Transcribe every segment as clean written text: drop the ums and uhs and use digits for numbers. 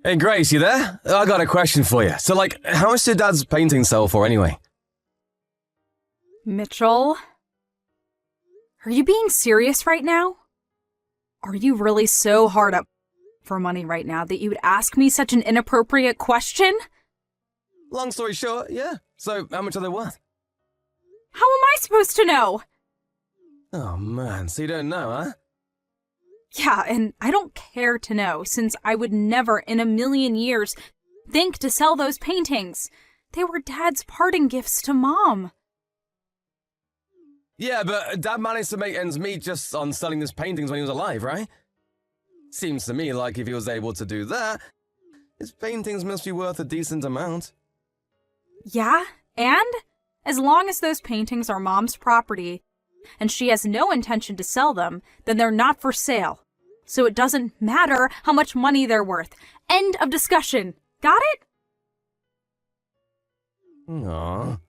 Hey, Grace, you there? I got a question for you. So, how much did Dad's painting sell for anyway? Mitchell? Are you being serious right now? Are you really so hard up for money right now that you would ask me such an inappropriate question? Long story short, yeah. So, how much are they worth? How am I supposed to know? Oh, man, so you don't know, huh? Yeah, and I don't care to know, since I would never in a million years think to sell those paintings. They were Dad's parting gifts to Mom. Yeah, but Dad managed to make ends meet just on selling his paintings when he was alive, right? Seems to me like if he was able to do that, his paintings must be worth a decent amount. Yeah, and as long as those paintings are Mom's property, and she has no intention to sell them, then they're not for sale. So it doesn't matter how much money they're worth. End of discussion. Got it? Aww.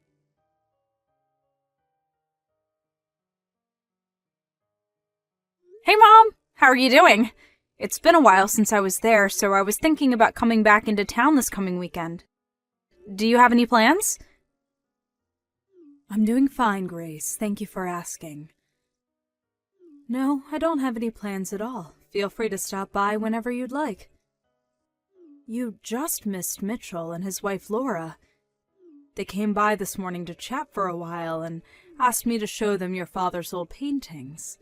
Hey, Mom! How are you doing? It's been a while since I was there, so I was thinking about coming back into town this coming weekend. Do you have any plans? I'm doing fine, Grace. Thank you for asking. No, I don't have any plans at all. Feel free to stop by whenever you'd like. You just missed Mitchell and his wife Laura. They came by this morning to chat for a while and asked me to show them your father's old paintings.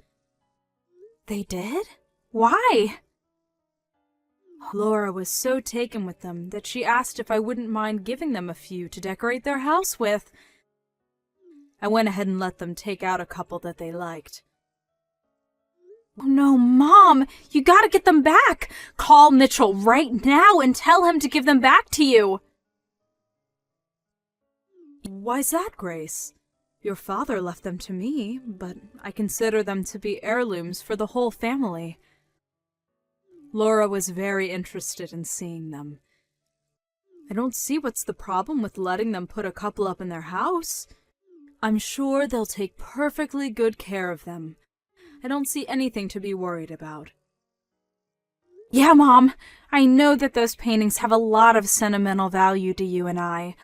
They did? Why? Laura was so taken with them that she asked if I wouldn't mind giving them a few to decorate their house with. I went ahead and let them take out a couple that they liked. Oh no, Mom! You gotta get them back! Call Mitchell right now and tell him to give them back to you! Why's that, Grace? Your father left them to me, but I consider them to be heirlooms for the whole family. Laura was very interested in seeing them. I don't see what's the problem with letting them put a couple up in their house. I'm sure they'll take perfectly good care of them. I don't see anything to be worried about. Yeah, Mom, I know that those paintings have a lot of sentimental value to you and I,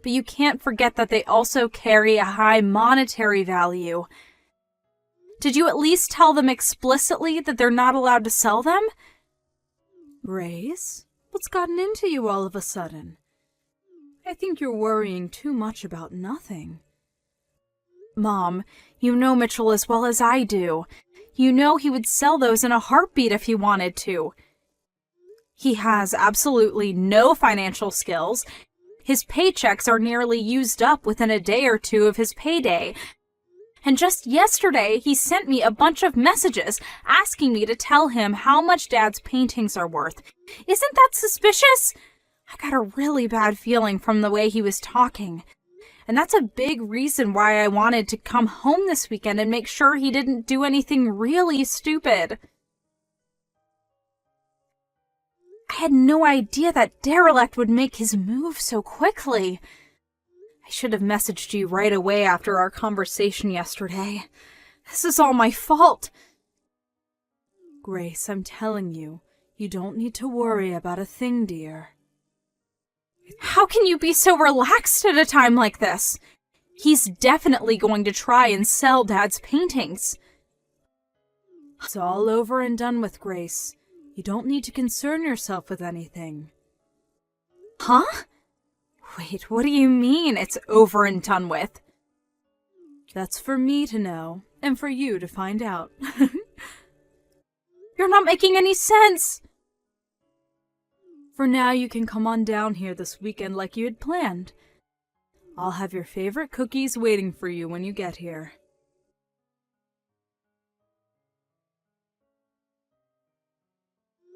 but you can't forget that they also carry a high monetary value. Did you at least tell them explicitly that they're not allowed to sell them? Grace, what's gotten into you all of a sudden? I think you're worrying too much about nothing. Mom, you know Mitchell as well as I do. You know he would sell those in a heartbeat if he wanted to. He has absolutely no financial skills. His paychecks are nearly used up within a day or two of his payday. And just yesterday, he sent me a bunch of messages asking me to tell him how much Dad's paintings are worth. Isn't that suspicious? I got a really bad feeling from the way he was talking. And that's a big reason why I wanted to come home this weekend and make sure he didn't do anything really stupid. I had no idea that derelict would make his move so quickly. I should have messaged you right away after our conversation yesterday. This is all my fault. Grace, I'm telling you, you don't need to worry about a thing, dear. How can you be so relaxed at a time like this? He's definitely going to try and sell Dad's paintings. It's all over and done with, Grace. You don't need to concern yourself with anything. Huh? Wait, what do you mean it's over and done with? That's for me to know, and for you to find out. You're not making any sense! For now, you can come on down here this weekend like you had planned. I'll have your favorite cookies waiting for you when you get here.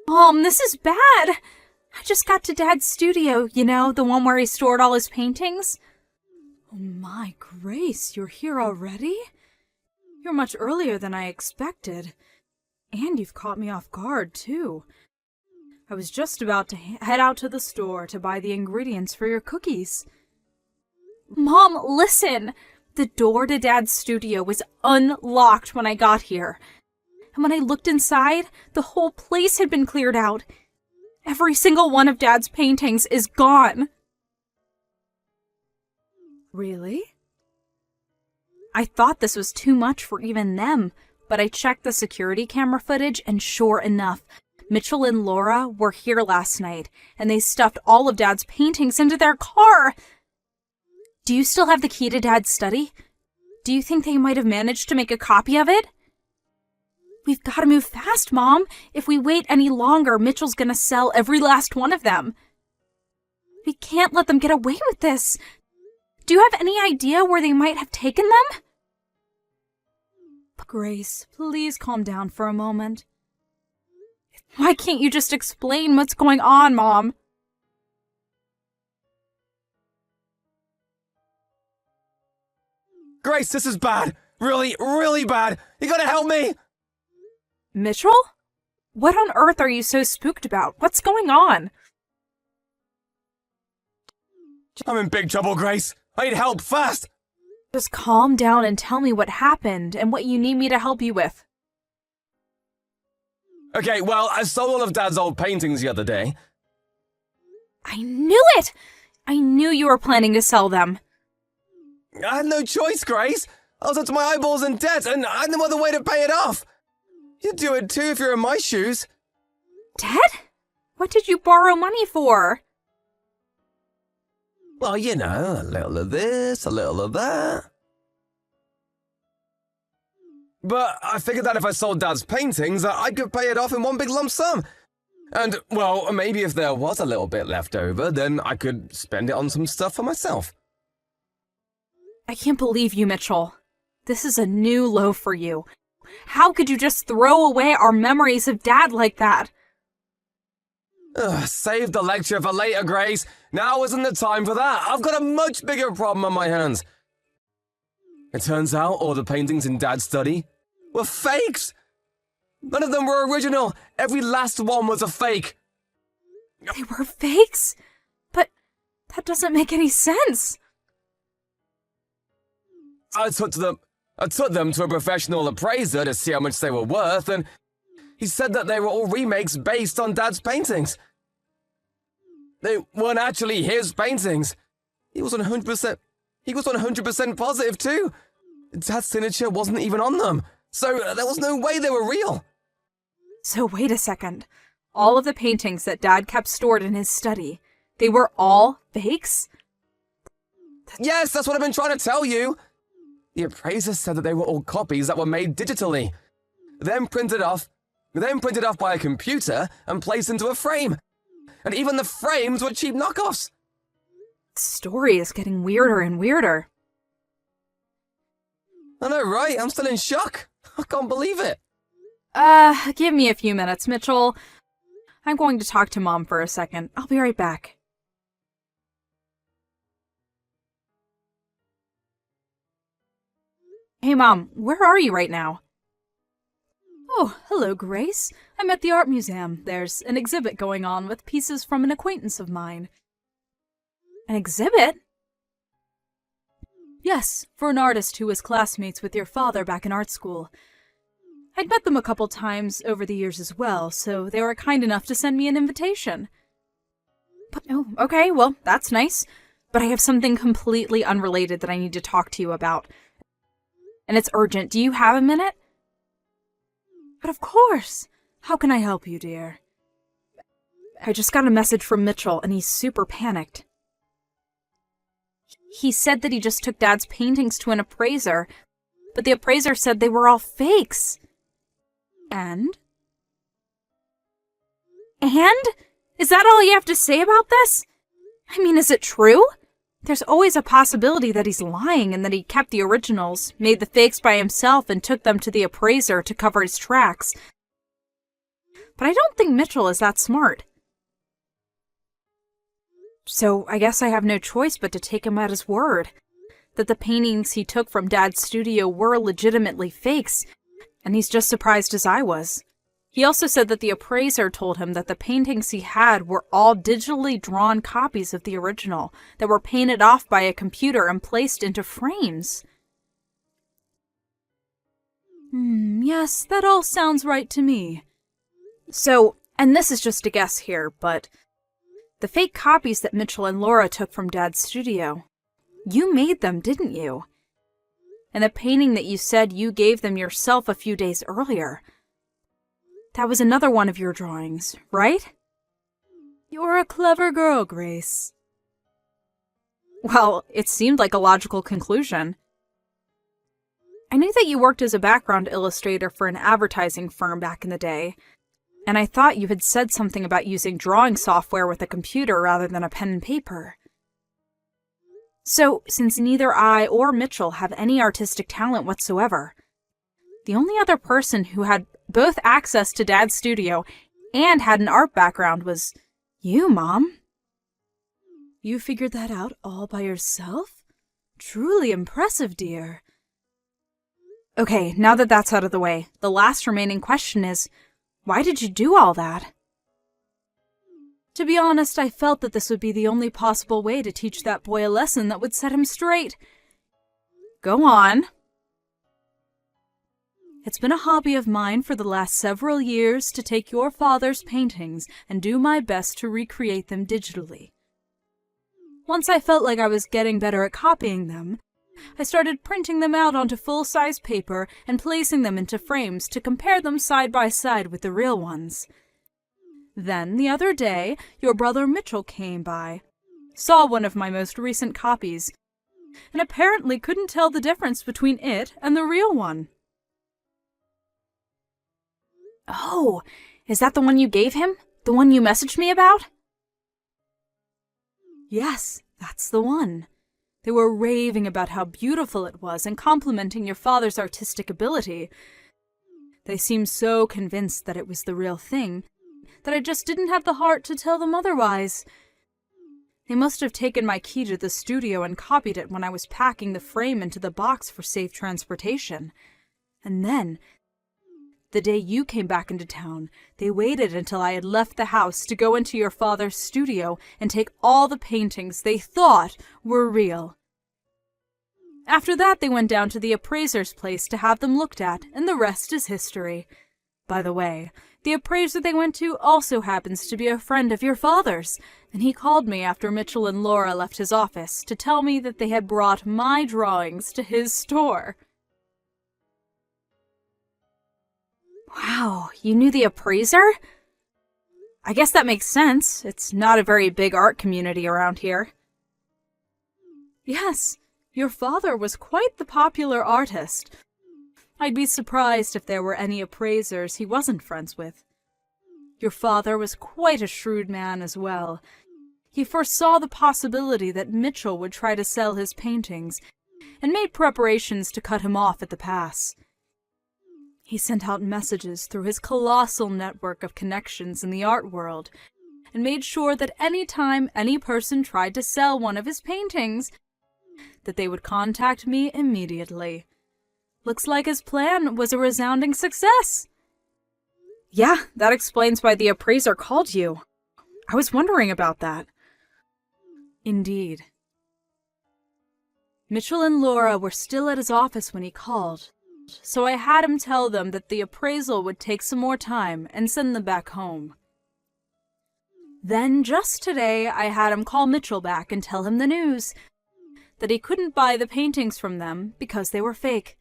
Mom, this is bad! I just got to Dad's studio, you know, the one where he stored all his paintings. Oh my, Grace, you're here already? You're much earlier than I expected. And you've caught me off guard, too. I was just about to head out to the store to buy the ingredients for your cookies. Mom, listen! The door to Dad's studio was unlocked when I got here. And when I looked inside, the whole place had been cleared out. Every single one of Dad's paintings is gone. Really? I thought this was too much for even them, but I checked the security camera footage and sure enough, Mitchell and Laura were here last night and they stuffed all of Dad's paintings into their car. Do you still have the key to Dad's study? Do you think they might have managed to make a copy of it? We've got to move fast, Mom. If we wait any longer, Mitchell's gonna sell every last one of them. We can't let them get away with this. Do you have any idea where they might have taken them? Grace, please calm down for a moment. Why can't you just explain what's going on, Mom? Grace, this is bad. Really, really bad. You gotta help me. Mitchell? What on earth are you so spooked about? What's going on? I'm in big trouble, Grace. I need help fast. Just calm down and tell me what happened and what you need me to help you with. Okay, well, I sold all of Dad's old paintings the other day. I knew it! I knew you were planning to sell them. I had no choice, Grace. I was up to my eyeballs in debt, and I had no other way to pay it off. You'd do it too if you're in my shoes. Debt? What did you borrow money for? Well, you know, a little of this, a little of that. But I figured that if I sold Dad's paintings, I could pay it off in one big lump sum. And, well, maybe if there was a little bit left over, then I could spend it on some stuff for myself. I can't believe you, Mitchell. This is a new low for you. How could you just throw away our memories of Dad like that? Save the lecture for later, Grace. Now isn't the time for that. I've got a much bigger problem on my hands. It turns out all the paintings in Dad's study were fakes. None of them were original. Every last one was a fake. They were fakes? But that doesn't make any sense. I took them to a professional appraiser to see how much they were worth, and he said that they were all remakes based on Dad's paintings. They weren't actually his paintings. He was 100% positive too. Dad's signature wasn't even on them, so there was no way they were real. So wait a second. All of the paintings that Dad kept stored in his study, they were all fakes? Yes, that's what I've been trying to tell you. The appraiser said that they were all copies that were made digitally, then printed off by a computer and placed into a frame. And even the frames were cheap knockoffs. The story is getting weirder and weirder. I know, right? I'm still in shock. I can't believe it. Give me a few minutes, Mitchell. I'm going to talk to Mom for a second. I'll be right back. Hey, Mom, where are you right now? Oh, hello, Grace. I'm at the art museum. There's an exhibit going on with pieces from an acquaintance of mine. An exhibit? Yes, for an artist who was classmates with your father back in art school. I'd met them a couple times over the years as well, so they were kind enough to send me an invitation. But, oh, okay, well, that's nice. But I have something completely unrelated that I need to talk to you about. And it's urgent. Do you have a minute? But of course. How can I help you, dear? I just got a message from Mitchell, and he's super panicked. He said that he just took Dad's paintings to an appraiser, but the appraiser said they were all fakes. And? And? Is that all you have to say about this? I mean, is it true? There's always a possibility that he's lying and that he kept the originals, made the fakes by himself, and took them to the appraiser to cover his tracks. But I don't think Mitchell is that smart. So I guess I have no choice but to take him at his word. That the paintings he took from Dad's studio were legitimately fakes, and he's just surprised as I was. He also said that the appraiser told him that the paintings he had were all digitally drawn copies of the original that were painted off by a computer and placed into frames. Yes, that all sounds right to me. So, And this is just a guess here, but the fake copies that Mitchell and Laura took from Dad's studio, you made them, didn't you? And the painting that you said you gave them yourself a few days earlier, that was another one of your drawings, right? You're a clever girl, Grace. Well, it seemed like a logical conclusion. I knew that you worked as a background illustrator for an advertising firm back in the day, and I thought you had said something about using drawing software with a computer rather than a pen and paper. So, since neither I or Mitchell have any artistic talent whatsoever, the only other person who had both access to Dad's studio and had an art background was you, Mom. You figured that out all by yourself? Truly impressive, dear. Okay, now that that's out of the way, the last remaining question is, why did you do all that? To be honest, I felt that this would be the only possible way to teach that boy a lesson that would set him straight. Go on. It's been a hobby of mine for the last several years to take your father's paintings and do my best to recreate them digitally. Once I felt like I was getting better at copying them, I started printing them out onto full-size paper and placing them into frames to compare them side by side with the real ones. Then, the other day, your brother Mitchell came by, saw one of my most recent copies, and apparently couldn't tell the difference between it and the real one. Oh, is that the one you gave him? The one you messaged me about? Yes, that's the one. They were raving about how beautiful it was and complimenting your father's artistic ability. They seemed so convinced that it was the real thing that I just didn't have the heart to tell them otherwise. They must have taken my key to the studio and copied it when I was packing the frame into the box for safe transportation. And then, the day you came back into town, they waited until I had left the house to go into your father's studio and take all the paintings they thought were real. After that, they went down to the appraiser's place to have them looked at, and the rest is history. By the way, the appraiser they went to also happens to be a friend of your father's, and he called me after Mitchell and Laura left his office to tell me that they had brought my drawings to his store. Wow, you knew the appraiser? I guess that makes sense. It's not a very big art community around here. Yes, your father was quite the popular artist. I'd be surprised if there were any appraisers he wasn't friends with. Your father was quite a shrewd man as well. He foresaw the possibility that Mitchell would try to sell his paintings, and made preparations to cut him off at the pass. He sent out messages through his colossal network of connections in the art world, and made sure that any time any person tried to sell one of his paintings, that they would contact me immediately. Looks like his plan was a resounding success. Yeah, that explains why the appraiser called you. I was wondering about that. Indeed. Mitchell and Laura were still at his office when he called, so I had him tell them that the appraisal would take some more time and send them back home. Then, just today, I had him call Mitchell back and tell him the news, that he couldn't buy the paintings from them because they were fake.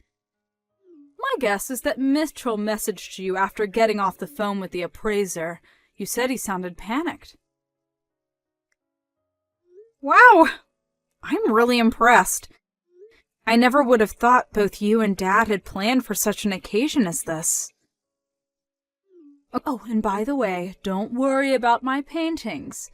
My guess is that Mitchell messaged you after getting off the phone with the appraiser. You said he sounded panicked. Wow! I'm really impressed. I never would have thought both you and Dad had planned for such an occasion as this. Oh, and by the way, don't worry about my paintings.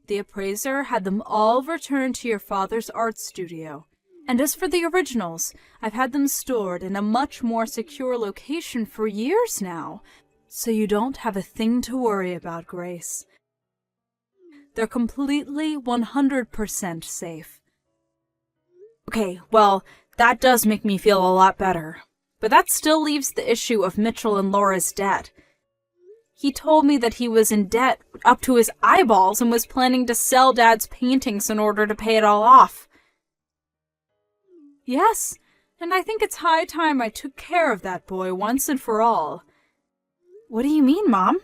The appraiser had them all returned to your father's art studio. And as for the originals, I've had them stored in a much more secure location for years now, so you don't have a thing to worry about, Grace. They're completely 100% safe. Okay, well, that does make me feel a lot better. But that still leaves the issue of Mitchell and Laura's debt. He told me that he was in debt up to his eyeballs and was planning to sell Dad's paintings in order to pay it all off. Yes, and I think it's high time I took care of that boy once and for all. What do you mean, Mom?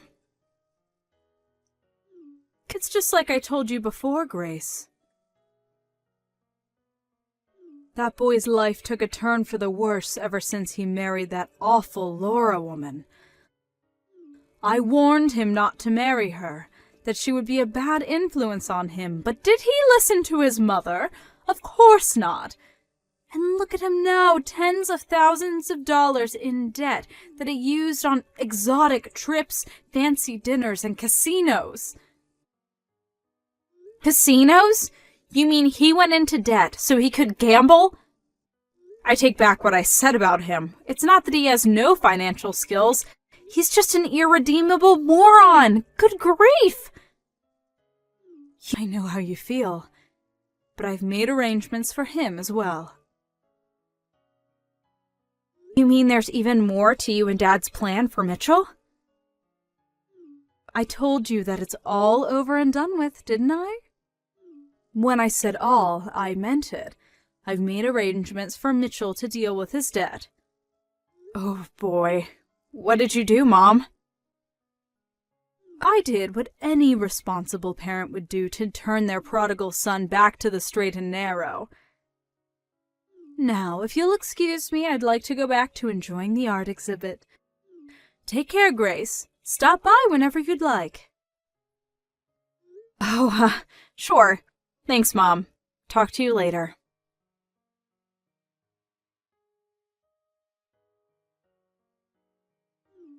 It's just like I told you before, Grace. That boy's life took a turn for the worse ever since he married that awful Laura woman. I warned him not to marry her, that she would be a bad influence on him, but did he listen to his mother? Of course not. And look at him now, tens of thousands of dollars in debt that he used on exotic trips, fancy dinners, and casinos. Casinos? You mean he went into debt so he could gamble? I take back what I said about him. It's not that he has no financial skills. He's just an irredeemable moron. Good grief! I know how you feel, but I've made arrangements for him as well. You mean there's even more to you and Dad's plan for Mitchell? I told you that it's all over and done with, didn't I? When I said all, I meant it. I've made arrangements for Mitchell to deal with his debt. Oh, boy. What did you do, Mom? I did what any responsible parent would do to turn their prodigal son back to the straight and narrow. Now, if you'll excuse me, I'd like to go back to enjoying the art exhibit. Take care, Grace. Stop by whenever you'd like. Oh, sure. Thanks, Mom. Talk to you later.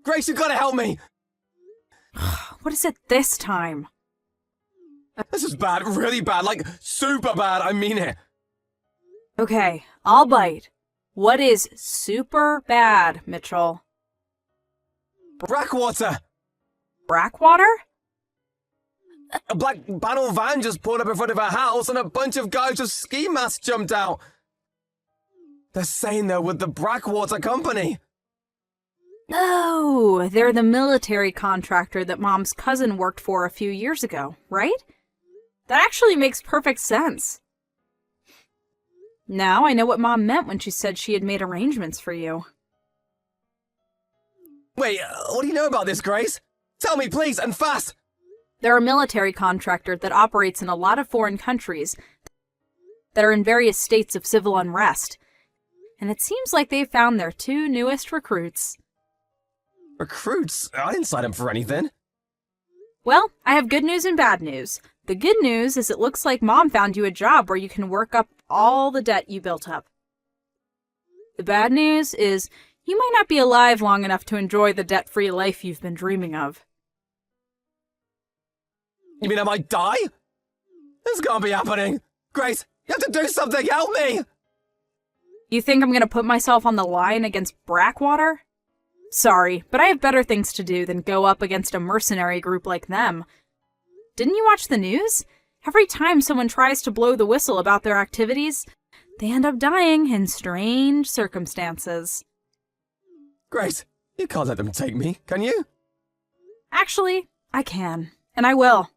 Grace, you gotta help me! What is it this time? This is bad, really bad, like super bad, I mean it. Okay, I'll bite. What is super bad, Mitchell? Brackwater! Brackwater? A black panel van just pulled up in front of our house and a bunch of guys with ski masks jumped out. They're saying they're with the Brackwater Company. Oh, they're the military contractor that Mom's cousin worked for a few years ago, right? That actually makes perfect sense. Now I know what Mom meant when she said she had made arrangements for you. Wait, what do you know about this, Grace? Tell me, please, and fast! They're a military contractor that operates in a lot of foreign countries that are in various states of civil unrest. And it seems like they've found their two newest recruits. Recruits? I didn't sign up for anything. Well, I have good news and bad news. The good news is it looks like Mom found you a job where you can work up all the debt you built up. The bad news is you might not be alive long enough to enjoy the debt-free life you've been dreaming of. You mean I might die? This can't be happening. Grace, you have to do something, help me! You think I'm gonna put myself on the line against Brackwater? Sorry, but I have better things to do than go up against a mercenary group like them. Didn't you watch the news? Every time someone tries to blow the whistle about their activities, they end up dying in strange circumstances. Grace, you can't let them take me, can you? Actually, I can, and I will.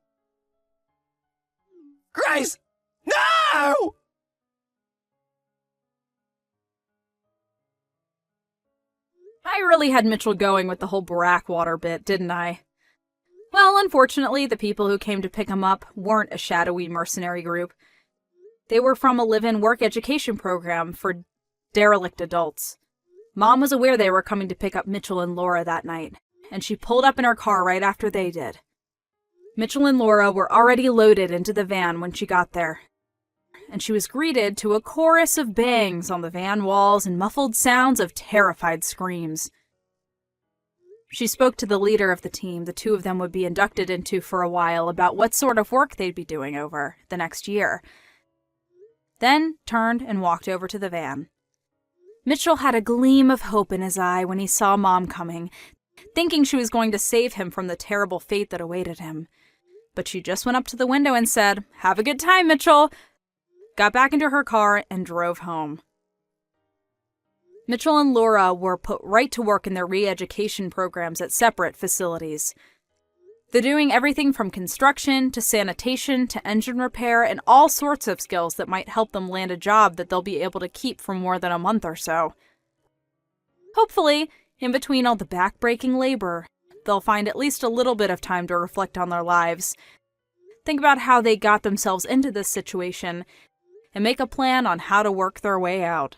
Grace! No! I really had Mitchell going with the whole Brackwater bit, didn't I? Well, unfortunately, the people who came to pick him up weren't a shadowy mercenary group. They were from a live-in work education program for derelict adults. Mom was aware they were coming to pick up Mitchell and Laura that night, and she pulled up in her car right after they did. Mitchell and Laura were already loaded into the van when she got there, and she was greeted to a chorus of bangs on the van walls and muffled sounds of terrified screams. She spoke to the leader of the team the two of them would be inducted into for a while about what sort of work they'd be doing over the next year, then turned and walked over to the van. Mitchell had a gleam of hope in his eye when he saw Mom coming, thinking she was going to save him from the terrible fate that awaited him. But she just went up to the window and said, "Have a good time, Mitchell," got back into her car, and drove home. Mitchell and Laura were put right to work in their re-education programs at separate facilities. They're doing everything from construction to sanitation to engine repair and all sorts of skills that might help them land a job that they'll be able to keep for more than a month or so. Hopefully, in between all the back-breaking labor, they'll find at least a little bit of time to reflect on their lives. think about how they got themselves into this situation, and make a plan on how to work their way out.